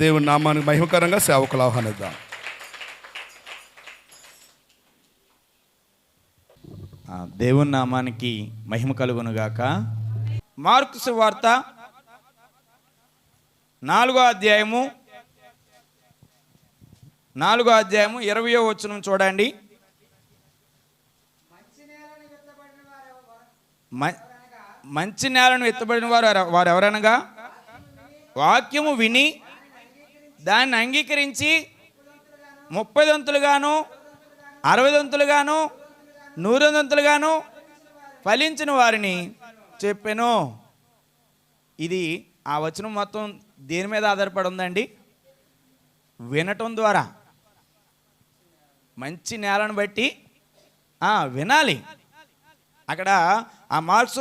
దేవుని నామానికి మహిమకరంగా సేవకులు ఆహ్వానిద్దాం. దేవుని నామానికి మహిమ కలుగునుగాక. మార్కు సువార్త 4వ అధ్యాయము 20వ వచనం చూడండి. మంచి నేలను ఎత్తబడిన వారు ఎవరనగా వాక్యము విని దాన్ని అంగీకరించి 30 దంతులుగాను 60 దంతులుగాను 100 దంతులుగాను ఫలించిన వారిని చెప్పెను. ఇది ఆ వచనం మొత్తం దేని మీద ఆధారపడి ఉందండి? వినటం ద్వారా. మంచి నేలను బట్టి వినాలి. అక్కడ ఆ మార్కు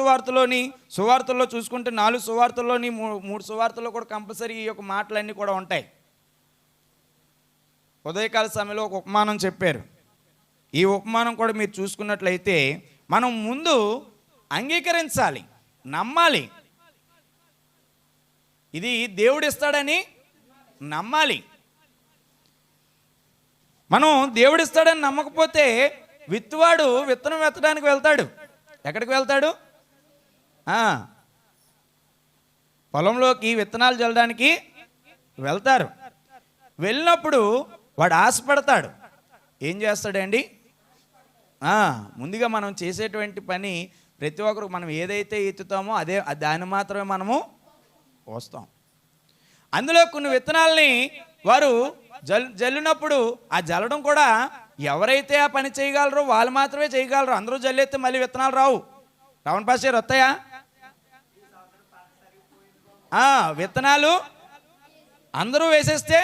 సువార్తల్లో చూసుకుంటే 4 సువార్తల్లోని 3 సువార్తల్లో కూడా కంపల్సరీ ఈ యొక్క మాటలన్నీ కూడా ఉంటాయి. ఉదయకాల సమయంలో ఒక ఉపమానం చెప్పారు. ఈ ఉపమానం కూడా మీరు చూసుకున్నట్లయితే మనం ముందు అంగీకరించాలి, నమ్మాలి. ఇది దేవుడు ఇస్తాడని నమ్మాలి. మనం దేవుడిస్తాడని నమ్మకపోతే విత్తువాడు విత్తనం వెత్తడానికి వెళ్తాడు. ఎక్కడికి వెళ్తాడు? పొలంలోకి విత్తనాలు చల్లడానికి వెళ్తారు. వెళ్ళినప్పుడు వాడు ఆశపడతాడు. ఏం చేస్తాడండి? ముందుగా మనం చేసేటువంటి పని ప్రతి ఒక్కరు మనం ఏదైతే ఎత్తుతామో దాన్ని మాత్రమే మనము వస్తాం. అందులో కొన్ని విత్తనాలని వారు జల్లినప్పుడు ఆ జల్లడం కూడా ఎవరైతే ఆ పని చేయగలరో వాళ్ళు మాత్రమే చేయగలరు. అందరూ జల్లేస్తే మళ్ళీ విత్తనాలు రావు. రావణ్ పాస్టర్ వస్తాయా? విత్తనాలు అందరూ వేసేస్తే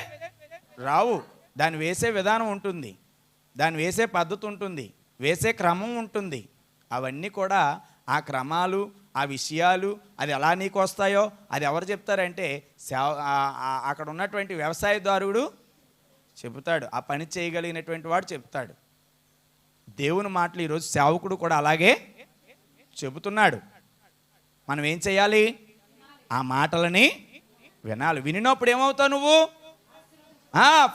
రావు. దాన్ని వేసే విధానం ఉంటుంది, దాన్ని వేసే పద్ధతి ఉంటుంది, వేసే క్రమం ఉంటుంది. అవన్నీ కూడా ఆ క్రమాలు, ఆ విషయాలు అది ఎలా నీకు వస్తాయో అది ఎవరు చెప్తారంటే అక్కడ ఉన్నటువంటి వ్యవసాయదారుడు చెబుతాడు. ఆ పని చేయగలిగినటువంటి వాడు చెప్తాడు. దేవుని మాటలు ఈరోజు సేవకుడు కూడా అలాగే చెబుతున్నాడు. మనం ఏం చేయాలి? ఆ మాటలని వినాలి. వినినప్పుడు ఏమవుతావు నువ్వు?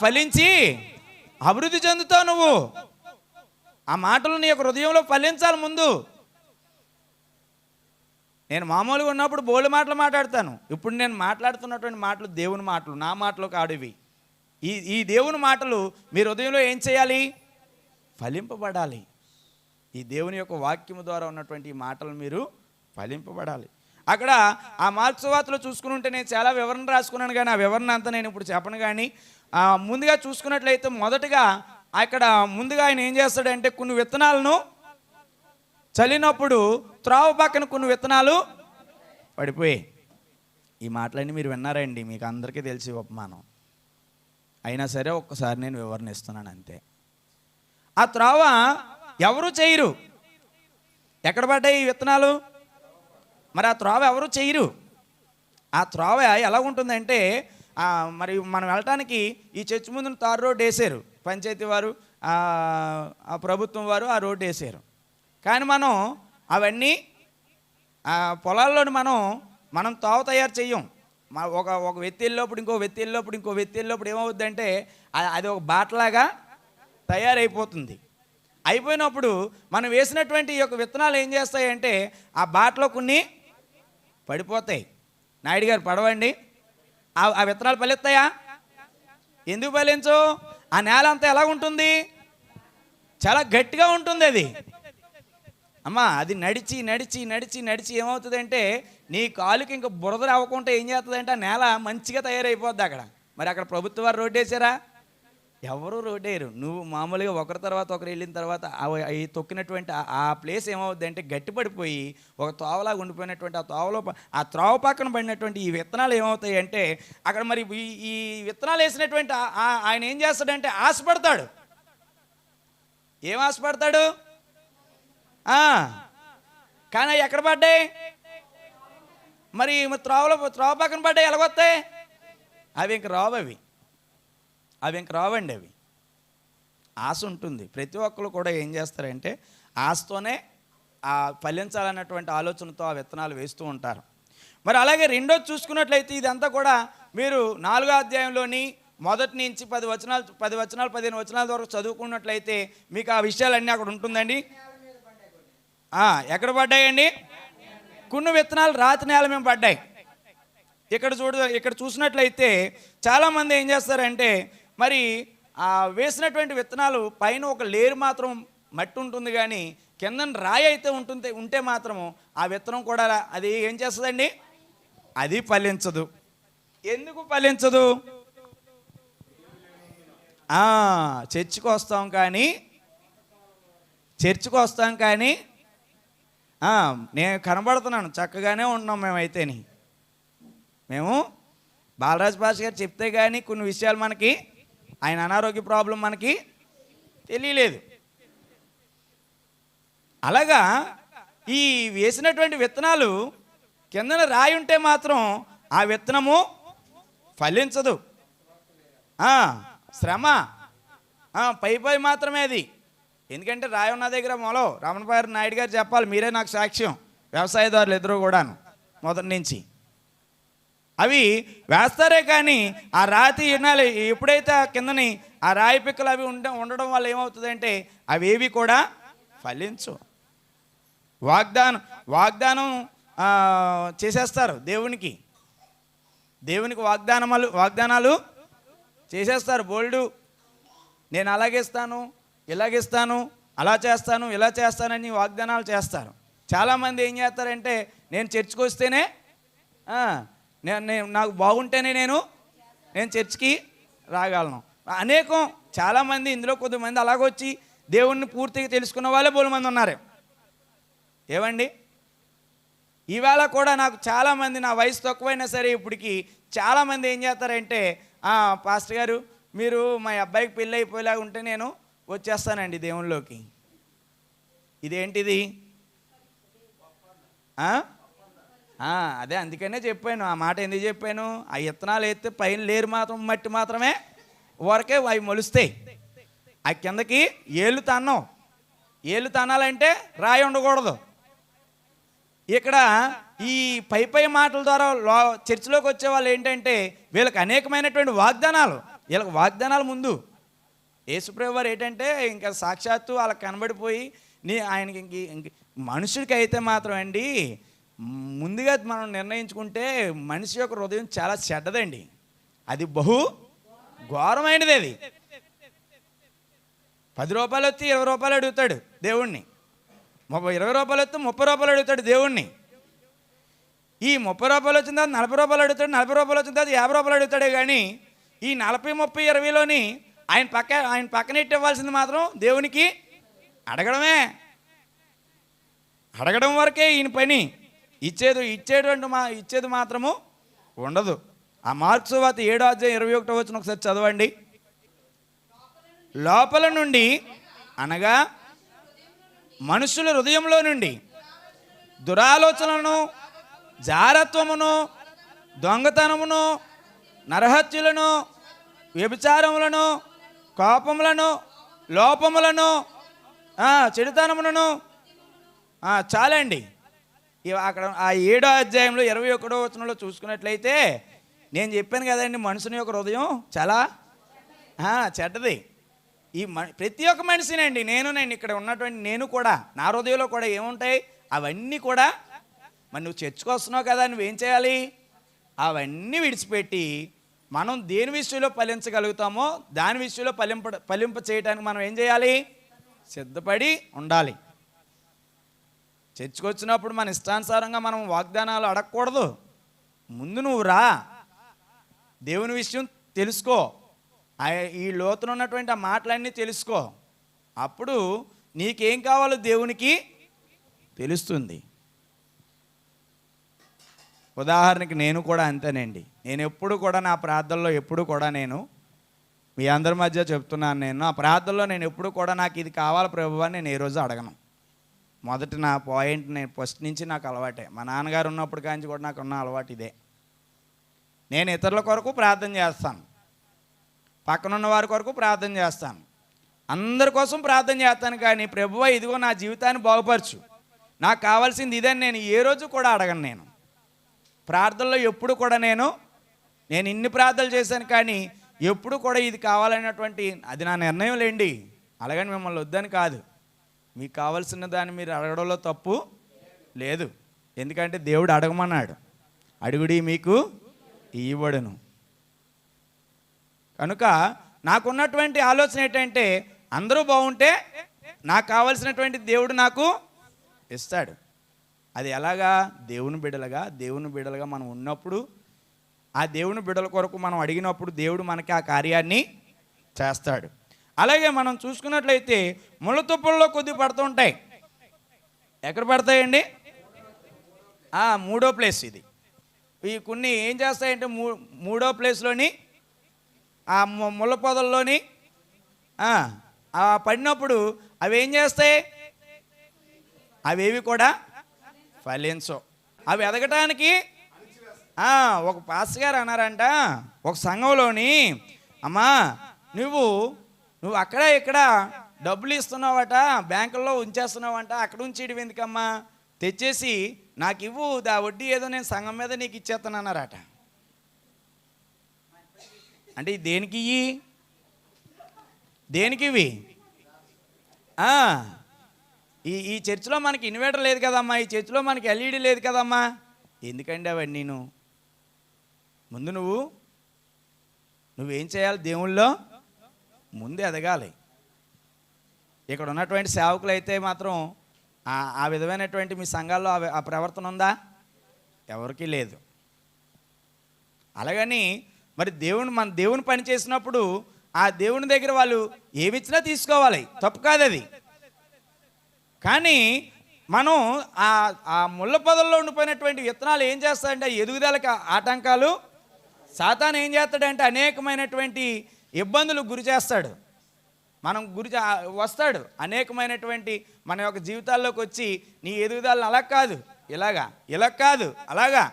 ఫలించి అభివృద్ధి చెందుతావు నువ్వు. ఆ మాటలు నీ యొక్క హృదయంలో ఫలించాలి ముందు. నేను మామూలుగా ఉన్నప్పుడు బోలు మాటలు మాట్లాడతాను. ఇప్పుడు నేను మాట్లాడుతున్నటువంటి మాటలు దేవుని మాటలు, నా మాటలు కాడివి. ఈ దేవుని మాటలు మీ హృదయంలో ఏం చేయాలి? ఫలింపబడాలి. ఈ దేవుని యొక్క వాక్యము ద్వారా ఉన్నటువంటి ఈ మాటలు మీరు ఫలింపబడాలి. అక్కడ ఆ మార్కు సువార్తలో చూసుకుని ఉంటే నేను చాలా వివరణ రాసుకున్నాను, కానీ ఆ వివరణ అంతా నేను ఇప్పుడు చెప్పను. కానీ ముందుగా చూసుకున్నట్లయితే మొదటగా అక్కడ ముందుగా ఆయన ఏం చేస్తాడంటే కొన్ని విత్తనాలను చల్లినప్పుడు త్రోవ పక్కన కొన్ని విత్తనాలు పడిపోయాయి. ఈ మాటలన్నీ మీరు విన్నారండి, మీకు అందరికీ తెలిసి ఉపమానం. అయినా సరే ఒక్కసారి నేను వివరణ ఇస్తున్నాను అంతే. ఆ త్రోవ ఎవరు చేయరు. ఎక్కడ పడ్డాయి ఈ విత్తనాలు? మరి ఆ త్రోవ ఎవరు చేయరు. ఆ త్రోవ ఎలా ఉంటుందంటే మరి మనం వెళ్ళటానికి ఈ చర్చి ముందు తారు రోడ్డు వేసారు. పంచాయతీ వారు, ఆ ప్రభుత్వం వారు ఆ రోడ్డు వేసారు. కానీ మనం అవన్నీ పొలాల్లోని మనం తావు తయారు చెయ్యం. ఒక వ్యక్తి వెళ్ళినప్పుడు ఇంకో వ్యక్తి వెళ్ళినప్పుడు ఇంకో వ్యక్తి వెళ్ళినప్పుడు ఏమవుద్దంటే అది ఒక బాటలాగా తయారైపోతుంది. అయిపోయినప్పుడు మనం వేసినటువంటి ఈ యొక్క విత్తనాలు ఏం చేస్తాయంటే ఆ బాటలో కొన్ని పడిపోతాయి. నాయుడు గారు పడవండి. ఆ విత్తనాలు ఫలిస్తాయా? ఎందుకు ఫలించు? ఆ నేల అంతా ఎలా ఉంటుంది? చాలా గట్టిగా ఉంటుంది. అది అది నడిచి నడిచి నడిచి నడిచి ఏమవుతుందంటే నీ కాలుకి ఇంకా బురద అవ్వకుండా ఏం చేస్తుందంటే ఆ నేల మంచిగా తయారైపోద్ది అక్కడ. మరి అక్కడ ప్రభుత్వ వారు రోడ్డు వేసారా? ఎవరు రోడ్డు వేయరు. నువ్వు మామూలుగా ఒకరి తర్వాత ఒకరు వెళ్ళిన తర్వాత అవి తొక్కినటువంటి ఆ ప్లేస్ ఏమవుద్ది అంటే గట్టిపడిపోయి ఒక తోవలాగా ఉండిపోయినటువంటి ఆ త్రోవ పక్కన పడినటువంటి ఈ విత్తనాలు ఏమవుతాయి అంటే అక్కడ మరి ఈ విత్తనాలు వేసినటువంటి ఆయన ఏం చేస్తాడంటే ఆశపడతాడు. ఏం ఆశపడతాడు? కానీ ఎక్కడ పడ్డాయి? మరి త్రోవ పక్కన పడ్డాయి. ఎలాగొస్తాయి? అవి ఇంక రావు. అవి ఇంక రావండి. అవి ఆశ ఉంటుంది. ప్రతి ఒక్కరు కూడా ఏం చేస్తారంటే ఆశతోనే ఫలించాలన్నటువంటి ఆలోచనతో ఆ విత్తనాలు వేస్తూ ఉంటారు. మరి అలాగే రెండోది చూసుకున్నట్లయితే ఇదంతా కూడా మీరు 4వ అధ్యాయంలోని మొదటి నుంచి 10 వచనాలు 15 వచనాల వరకు చదువుకున్నట్లయితే మీకు ఆ విషయాలన్నీ అక్కడ ఉంటుందండి. ఎక్కడ పడ్డాయండి? కొన్ని విత్తనాలు రాతి నేల మీద పడ్డాయి. ఇక్కడ చూసినట్లయితే చాలామంది ఏం చేస్తారంటే మరి వేసినటువంటి విత్తనాలు పైన ఒక లేరు మాత్రం మట్టి ఉంటుంది, కానీ కింద రాయి అయితే ఉంటే మాత్రము ఆ విత్తనం కూడా అది ఏం చేస్తుందండి? అది ఫలించదు. ఎందుకు ఫలించదు? చర్చికి వస్తాం కానీ నేను కనబడుతున్నాను, చక్కగానే ఉన్నాం మేమైతేని. మేము బాలరాజ్ భాష గారు చెప్తే కానీ కొన్ని విషయాలు మనకి, ఆయన అనారోగ్య ప్రాబ్లం మనకి తెలియలేదు. అలాగా ఈ వేసినటువంటి విత్తనాలు కిందన రాయి ఉంటే మాత్రం ఆ విత్తనము ఫలించదు. శ్రమ పై మాత్రమే అది. ఎందుకంటే రాయి ఉన్న దగ్గర రమణపారి నాయుడు గారు చెప్పాలి, మీరే నాకు సాక్ష్యం, వ్యవసాయదారులు ఇద్దరు కూడాను మొదటి నుంచి అవి వేస్తారే కానీ ఆ రాతి వినాలి. ఎప్పుడైతే కిందని ఆ రాయి పిక్కలు అవి ఉండడం వల్ల ఏమవుతుందంటే అవి ఏవి కూడా ఫలించు. వాగ్దానం చేసేస్తారు దేవునికి వాగ్దానాలు చేసేస్తారు. బోల్డు నేను అలాగేస్తాను, ఇలాగిస్తాను, అలా చేస్తాను, ఇలా చేస్తానని వాగ్దానాలు చేస్తారు. చాలామంది ఏం చేస్తారంటే నేను చర్చికి వస్తేనే నాకు బాగుంటేనే నేను చర్చికి రాగలను. చాలామంది ఇందులో కొద్దిమంది అలాగొచ్చి దేవుణ్ణి పూర్తిగా తెలుసుకున్న వాళ్ళే బోలుమంది ఉన్నారు. ఏమండి, ఈవేళ కూడా నాకు చాలామంది, నా వయసు తక్కువైనా సరే ఇప్పటికి చాలామంది ఏం చేస్తారంటే పాస్టర్ గారు మీరు మా అబ్బాయికి పెళ్ళి అయిపోయేలాగా ఉంటే నేను వచ్చేస్తానండి దేవునిలోకి. ఇదేంటిది? అదే అందుకనే చెప్పాను ఆ మాట. ఎందుకు చెప్పాను? ఆ విత్తనాలు వేస్తే పైన లేరు మాత్రం మట్టి మాత్రమే వరకే అవి మొలుస్తాయి. ఆ కిందకి ఏళ్ళు తన్నాలంటే రాయి ఉండకూడదు. ఇక్కడ ఈ పై మాటల ద్వారా చర్చిలోకి వచ్చే వాళ్ళు ఏంటంటే వీళ్ళకి అనేకమైనటువంటి వీళ్ళకి వాగ్దానాలు ముందు యేసుప్రభు వారు ఏంటంటే ఇంకా సాక్షాత్తు వాళ్ళకి కనబడిపోయి ఆయనకి మనుషుడికి అయితే మాత్రం అండి ముందుగా మనం నిర్ణయించుకుంటే మనిషి యొక్క హృదయం చాలా చెడ్డదండి. అది బహు ఘోరమైనది. అది 10 రూపాయలు వచ్చి 20 రూపాయలు అడుగుతాడు దేవుణ్ణి, 20 రూపాయలు వస్తే 30 రూపాయలు అడుగుతాడు దేవుణ్ణి. ఈ 30 రూపాయలు వచ్చిన తర్వాత 40 రూపాయలు అడుగుతాడు, 40 రూపాయలు వచ్చిన తర్వాత 50 రూపాయలు అడుగుతాడే. కానీ ఈ 40, 30, 20లోని ఆయన పక్కనెట్టి ఇవ్వాల్సింది మాత్రం దేవునికి అడగడం వరకే ఈయన పని. ఇచ్చేది మాత్రము ఉండదు. ఆ మార్క్స్ వార్త 7వ అధ్యాయం 21వ వచనం ఒకసారి చదవండి. లోపల నుండి అనగా మనుషుల హృదయంలో నుండి దురాలోచనలను, జారత్వమును, దొంగతనమును, నరహత్యులను, వ్యభిచారములను, కోపములను, లోపములను, చెడుతనములను చాలండి. అక్కడ ఆ 7వ అధ్యాయంలో 21వ వచనంలో చూసుకున్నట్లయితే నేను చెప్పాను కదండి, మనుషుని యొక్క హృదయం చాలా చెడ్డది. ప్రతి ఒక్క మనిషినండి, నేను ఇక్కడ ఉన్నటువంటి నేను కూడా, నా హృదయంలో కూడా ఏముంటాయి అవన్నీ కూడా. మరి నువ్వు చర్చకు వస్తున్నావు కదా, నువ్వేం చేయాలి? అవన్నీ విడిచిపెట్టి మనం దేని విషయంలో ఫలించగలుగుతామో దాని విషయంలో ఫలింప చేయడానికి మనం ఏం చేయాలి? సిద్ధపడి ఉండాలి. చర్చకు వచ్చినప్పుడు మన ఇష్టానుసారంగా మనం వాగ్దానాలు అడగకూడదు. ముందు నువ్వు రా, దేవుని విషయం తెలుసుకో, ఈ లోతున ఉన్నటువంటి ఆ మాటలన్నీ తెలుసుకో. అప్పుడు నీకేం కావాలో దేవునికి తెలుస్తుంది. ఉదాహరణకి నేను కూడా అంతేనండి. నేను ఎప్పుడు కూడా నా ప్రార్థనలో ఎప్పుడు కూడా నేను మీ అందరి మధ్య చెప్తున్నాను, నేను నా ప్రార్థనలో నేను ఎప్పుడు కూడా నాకు ఇది కావాలి ప్రభువా అని నేను ఏ రోజు అడగను. మొదటి నా పాయింట్, నేను ఫస్ట్ నుంచి నాకు అలవాటే. మా నాన్నగారు ఉన్నప్పుడు కాంచి కూడా నాకు ఉన్న అలవాటు ఇదే. నేను ఇతరుల కొరకు ప్రార్థన చేస్తాను, పక్కనున్న వారి కొరకు ప్రార్థన చేస్తాను, అందరి కోసం ప్రార్థన చేస్తాను. కానీ ప్రభువా ఇదిగో నా జీవితాన్ని బాగుపరచు, నాకు కావాల్సింది ఇదని నేను ఏ రోజు కూడా అడగను. నేను ప్రార్థనలో ఎప్పుడు కూడా నేను ఇన్ని ప్రార్థనలు చేశాను, కానీ ఎప్పుడు కూడా ఇది కావాలనేటువంటి అది నా నిర్ణయం లేండి. అలాగని మిమ్మల్ని వద్దని కాదు. మీకు కావాల్సిన దాన్ని మీరు అడగడంలో తప్పు లేదు. ఎందుకంటే దేవుడు అడగమన్నాడు, అడుగుడి మీకు ఇవ్వబడును. కనుక నాకున్నటువంటి ఆలోచన ఏంటంటే అందరూ బాగుంటే నాకు కావాల్సినటువంటి దేవుడు నాకు ఇస్తాడు. అది ఎలాగా? దేవుని బిడ్డలుగా మనం ఉన్నప్పుడు, ఆ దేవుని బిడ్డల కొరకు మనం అడిగినప్పుడు దేవుడు మనకి ఆ కార్యాన్ని చేస్తాడు. అలాగే మనం చూసుకున్నట్లయితే ముళ్ళ తుప్పల్లో కొద్ది పడుతుంటాయి. ఎక్కడ పడతాయండి? మూడో ప్లేస్ ఇది. ఈ కొన్ని ఏం చేస్తాయంటే మూడో ప్లేస్లోని ఆ ముళ్ళ పొదల్లోని పడినప్పుడు అవి ఏం చేస్తాయి? అవేవి కూడా ఫలించవు. అవి ఎదగటానికి ఒక పాస్టర్ గారు అన్నారంట ఒక సంఘంలోని, అమ్మా నువ్వు అక్కడ ఇక్కడ డబ్బులు ఇస్తున్నావట, బ్యాంకుల్లో ఉంచేస్తున్నావంట, అక్కడ ఉంచేయడం ఎందుకమ్మా, తెచ్చేసి నాకు ఇవ్వు, దా వడ్డీ ఏదో నేను సంఘం మీద నీకు ఇచ్చేస్తానన్నారట. అంటే దేనికి ఇవి? ఈ చర్చిలో మనకి ఇన్వర్టర్ లేదు కదమ్మా, ఈ చర్చిలో మనకి ఎల్ఈడి లేదు కదమ్మా, ఎందుకండి అవన్నీ? ముందు నువ్వేం చేయాలి? దేవుళ్ళో ముందు ఎదగాలి. ఇక్కడ ఉన్నటువంటి సేవకులు అయితే మాత్రం ఆ విధమైనటువంటి మీ సంఘాల్లో ఆ ప్రవర్తన ఉందా? ఎవరికీ లేదు. అలాగని మరి మన దేవుని పని చేసినప్పుడు ఆ దేవుని దగ్గర వాళ్ళు ఏమిచ్చినా తీసుకోవాలి, తప్పు కాదు అది. కానీ మనం ఆ ముళ్ళ పొదల్లో ఉండిపోయినటువంటి విత్తనాలు ఏం చేస్తాయంటే ఎదుగుదలకు ఆటంకాలు. సాతాను ఏం చేస్తాడంటే అనేకమైనటువంటి ఇబ్బందులు గురి చేస్తాడు, వస్తాడు అనేకమైనటువంటి మన యొక్క జీవితాల్లోకి వచ్చి నీ ఎదుగుదలను అలా కాదు ఇలా కాదు అలాగా,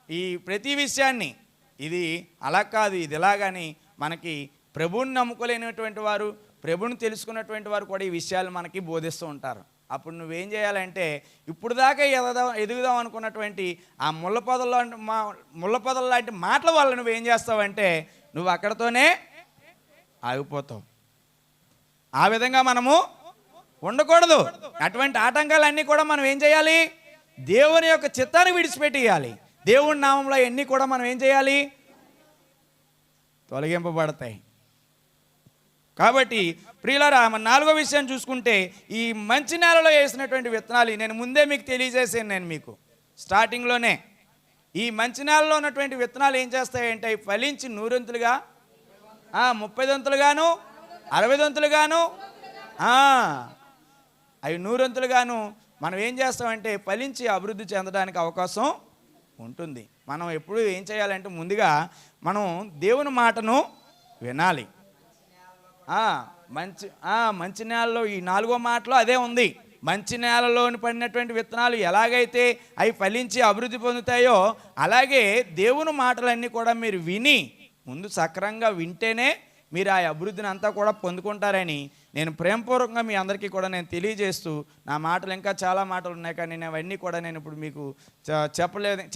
ఈ ప్రతి విషయాన్ని ఇది అలా కాదు ఇది ఇలాగని మనకి ప్రభువుని నమ్ముకోలేనటువంటి వారు, ప్రభువుని తెలుసుకున్నటువంటి వారు కూడా ఈ విషయాలు మనకి బోధిస్తూ ఉంటారు. అప్పుడు నువ్వేం చేయాలంటే ఇప్పుడు దాకా ఎదుగుదాం అనుకున్నటువంటి ఆ ముళ్ళ పొదల లాంటి మాటల వల్ల నువ్వేం చేస్తావంటే నువ్వు అక్కడతోనే ఆగిపోతావు. ఆ విధంగా మనము ఉండకూడదు. అటువంటి ఆటంకాలన్నీ కూడా మనం ఏం చేయాలి? దేవుని యొక్క చిత్తాన్ని విడిచిపెట్టేయాలి. దేవుని నామంలో అన్నీ కూడా మనం ఏం చేయాలి? తొలగింపబడతాయి. కాబట్టి ప్రియులారా, మన నాలుగో విషయం చూసుకుంటే ఈ మంచి నేలలో వేసినటువంటి విత్తనాలు నేను ముందే మీకు తెలియజేసాను. నేను మీకు స్టార్టింగ్లోనే ఈ మంచి నేలలో ఉన్నటువంటి విత్తనాలు ఏం చేస్తాయంటే అవి ఫలించి 100 దంతులుగా, 30 దంతులుగాను, 60 దంతులుగాను, అవి 100 దంతులుగాను మనం ఏం చేస్తామంటే ఫలించి అభివృద్ధి చెందడానికి అవకాశం ఉంటుంది. మనం ఎప్పుడు ఏం చేయాలంటే ముందుగా మనం దేవుని మాటను వినాలి. మంచి నేలలో ఈ 4వ మాటలో అదే ఉంది. మంచి నేలలోని పడినటువంటి విత్తనాలు ఎలాగైతే అవి ఫలించి అభివృద్ధి పొందుతాయో అలాగే దేవుని మాటలన్నీ కూడా మీరు విని ముందు సక్రంగా వింటేనే మీరు ఆ అభివృద్ధిని అంతా కూడా పొందుకుంటారని నేను ప్రేమపూర్వకంగా మీ అందరికీ కూడా నేను తెలియజేస్తూ, నా మాటలు ఇంకా చాలా మాటలు ఉన్నాయి కానీ నేను అవన్నీ కూడా నేను ఇప్పుడు మీకు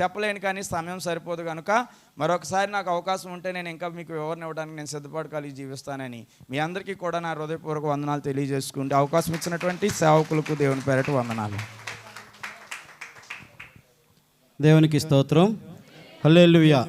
చెప్పలేను కానీ సమయం సరిపోదు కనుక మరొకసారి నాకు అవకాశం ఉంటే నేను ఇంకా మీకు వివరణ ఇవ్వడానికి నేను సిద్ధపాటు కలిగి జీవిస్తానని మీ అందరికీ కూడా నా హృదయపూర్వక వందనాలు తెలియజేసుకుంటే అవకాశం ఇచ్చినటువంటి సేవకులకు దేవుని పేరట వందనాలు. దేవునికి స్తోత్రం. హల్లెలూయా.